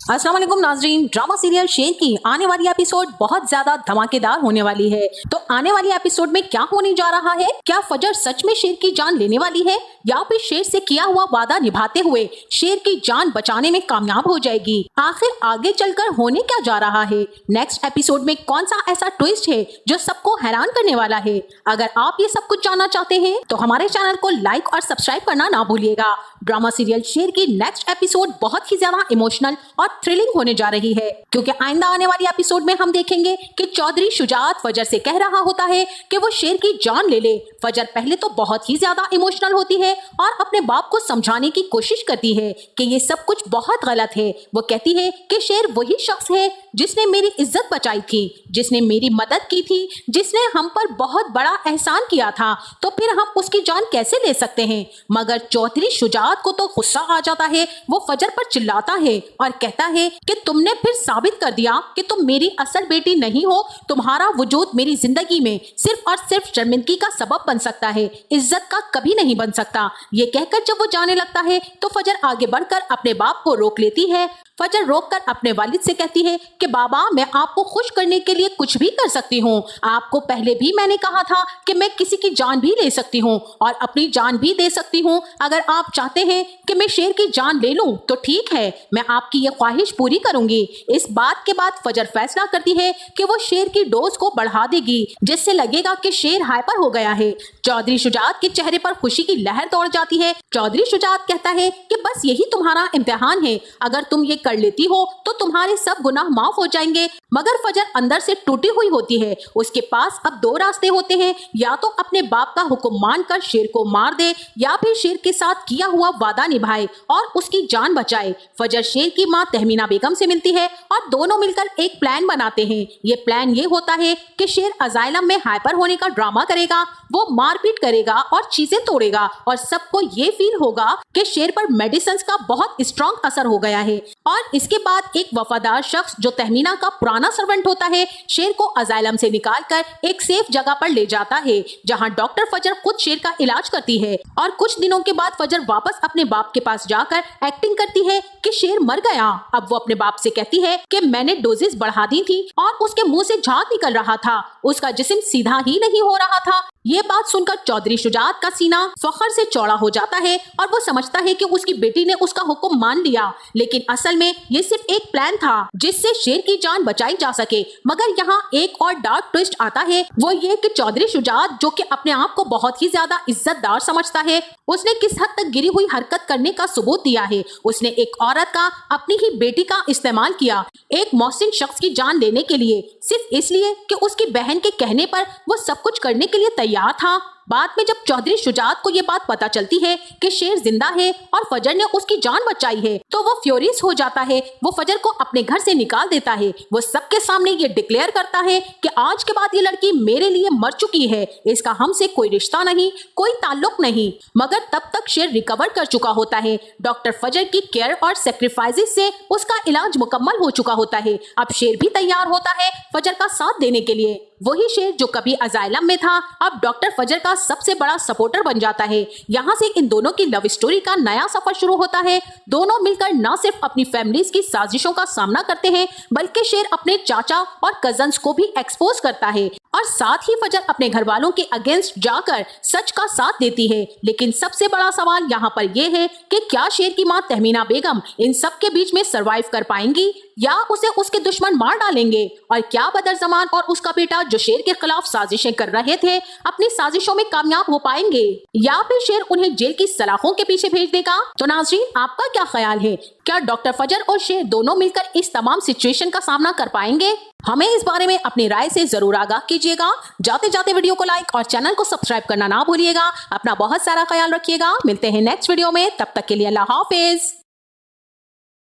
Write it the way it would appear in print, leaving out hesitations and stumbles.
अस्सलाम वालेकुम नाजरीन। ड्रामा सीरियल शेर की आने वाली एपिसोड बहुत ज्यादा धमाकेदार होने वाली है। तो आने वाली एपिसोड में क्या होने जा रहा है? क्या फजर सच में शेर की जान लेने वाली है या फिर शेर से किया हुआ वादा निभाते हुए शेर की जान बचाने में कामयाब हो जाएगी? आखिर आगे चलकर होने क्या जा रहा है? नेक्स्ट एपिसोड में कौन सा ऐसा ट्विस्ट है जो सबको हैरान करने वाला है? अगर आप ये सब कुछ जानना चाहते हैं तो हमारे चैनल को लाइक और सब्सक्राइब करना ना भूलिएगा। ड्रामा सीरियल शेर की नेक्स्ट एपिसोड बहुत ही ज्यादा इमोशनल और थ्रिलिंग होने जा रही है, क्योंकि आइंदा आने वाली एपिसोड में हम देखेंगे कि चौधरी शुजात फजर से कह रहा होता है कि वो शेर की जान ले ले। फजर पहले तो बहुत ही ज्यादा इमोशनल होती है और अपने बाप को समझाने की कोशिश करती है कि ये सब कुछ बहुत गलत है। वो कहती है कि शेर वही शख्स है जिसने मेरी इज्जत बचाई थी, जिसने मेरी मदद की थी, जिसने हम पर बहुत बड़ा एहसान किया था, तो फिर हम उसकी जान कैसे ले सकते हैं? मगर चौधरी शुजात को तो गुस्सा आ जाता है। वो फजर पर चिल्लाता है और कहता है कि तुमने फिर साबित कर दिया कि तुम मेरी असल बेटी नहीं हो। तुम्हारा वजूद मेरी जिंदगी में सिर्फ और सिर्फ शर्मिंदगी का सबब बन सकता है, इज्जत का कभी नहीं बन सकता। ये कहकर जब वो जाने लगता है तो फजर आगे बढ़कर अपने बाप को रोक लेती है। फजर रोककर अपने वालिद से कहती है कि बाबा, मैं आपको खुश करने के लिए कुछ भी कर सकती हूँ। आपको पहले भी मैंने कहा था कि मैं किसी की जान भी ले सकती हूँ और अपनी जान भी दे सकती हूँ। अगर आप चाहते हैं कि मैं शेर की जान ले लूं तो ठीक है, मैं आपकी ये ख्वाहिश पूरी करूंगी। इस बात के बाद फजर फैसला करती है कि वो शेर की डोज को बढ़ा देगी, जिससे लगेगा कि शेर हाइपर हो गया है। चौधरी शुजात के चेहरे पर खुशी की लहर दौड़ जाती है। चौधरी शुजात कहता है कि बस यही तुम्हारा इम्तिहान है, अगर तुम ये कर लेती हो तो तुम्हारे सब गुनाह माफ हो जाएंगे। मगर फजर अंदर से टूटी हुई होती है। उसके पास अब दो रास्ते होते हैं, या तो अपने बाप का हुक्म मानकर शेर को मार दे या फिर शेर के साथ किया हुआ वादा निभाए और उसकी जान बचाए। फजर शेर की मां तहमीना बेगम से मिलती है और दोनों मिलकर एक प्लान बनाते हैं। ये प्लान ये होता है कि शेर अजाइलम में हाइपर होने का ड्रामा करेगा, वो मारपीट करेगा और चीजें तोड़ेगा और सबको ये फील होगा कि शेर पर मेडिसिन का बहुत स्ट्रॉन्ग असर हो गया है। और इसके बाद एक वफादार शख्स जो तहमीना का पुराना सर्वेंट होता है, शेर को अजाइलम से निकालकर एक सेफ जगह पर ले जाता है, जहां डॉक्टर फजर खुद शेर का इलाज करती है। और कुछ दिनों के बाद फजर वापस अपने बाप के पास जाकर एक्टिंग करती है कि शेर मर गया। अब वो अपने बाप से कहती है कि मैंने डोजेस बढ़ा दी थी और उसके मुंह से झाग निकल रहा था, उसका जिस्म सीधा ही नहीं हो रहा था। ये बात सुनकर चौधरी शुजात का सीना फख्र से चौड़ा हो जाता है और वो समझता है कि उसकी बेटी ने उसका हुक्म मान लिया, लेकिन असल में ये सिर्फ एक प्लान था जिससे शेर की जान बचाई जा सके। मगर यहाँ एक और डार्क ट्विस्ट आता है, वो ये कि चौधरी शुजात, जो कि अपने आप को बहुत ही ज्यादा इज्जतदार समझता है, उसने किस हद तक गिरी हुई हरकत करने का सबूत दिया है। उसने एक औरत का, अपनी ही बेटी का इस्तेमाल किया एक मोहसिन शख्स की जान लेने के लिए, सिर्फ इसलिए कि उसकी बहन के कहने पर वो सब कुछ करने के लिए तैयार था। बाद में जब चौधरी शुजात को ये बात पता चलती है कि शेर जिंदा है और फजर ने उसकी जान बचाई है, तो वो फ्यूरियस हो जाता है। वो फजर को अपने घर से निकाल देता है। वो सबके सामने ये डिक्लेयर करता है कि आज के बाद ये लड़की मेरे लिए मर चुकी है, इसका हमसे कोई रिश्ता नहीं, कोई ताल्लुक नहीं। मगर तब तक शेर रिकवर कर चुका होता है। डॉक्टर फजर की केयर और सेक्रीफाइसेस से उसका इलाज मुकम्मल हो चुका होता है। अब शेर भी तैयार होता है फजर का साथ देने के लिए। वही शेर जो कभी अजाइलम में था, अब डॉक्टर फजर का सबसे बड़ा सपोर्टर बन जाता है। यहाँ से इन दोनों की लव स्टोरी का नया सफर शुरू होता है। दोनों मिलकर न सिर्फ अपनी फैमिलीज की साजिशों का सामना करते हैं, बल्कि शेर अपने चाचा और कजन्स को भी एक्सपोज करता है और साथ ही फजर अपने घर वालों के अगेंस्ट जाकर सच का साथ देती है। लेकिन सबसे बड़ा सवाल यहाँ पर यह है कि क्या शेर की माँ तहमीना बेगम इन सब के बीच में सरवाइव कर पाएंगी या उसे उसके दुश्मन मार डालेंगे? और क्या बदर जमान और उसका बेटा जो शेर के खिलाफ साजिशें कर रहे थे अपनी साजिशों में कामयाब हो पाएंगे, या फिर शेर उन्हें जेल की सलाखों के पीछे भेज देगा? तो नाज़रीन, आपका क्या ख्याल है? क्या डॉक्टर फजर और शेर दोनों मिलकर इस तमाम सिचुएशन का सामना कर पाएंगे? हमें इस बारे में अपनी राय से जरूर आगाह कीजिएगा। जाते जाते वीडियो को लाइक और चैनल को सब्सक्राइब करना ना भूलिएगा। अपना बहुत सारा ख्याल रखिएगा। मिलते हैं नेक्स्ट वीडियो में, तब तक के लिए अल्लाह हाफिज।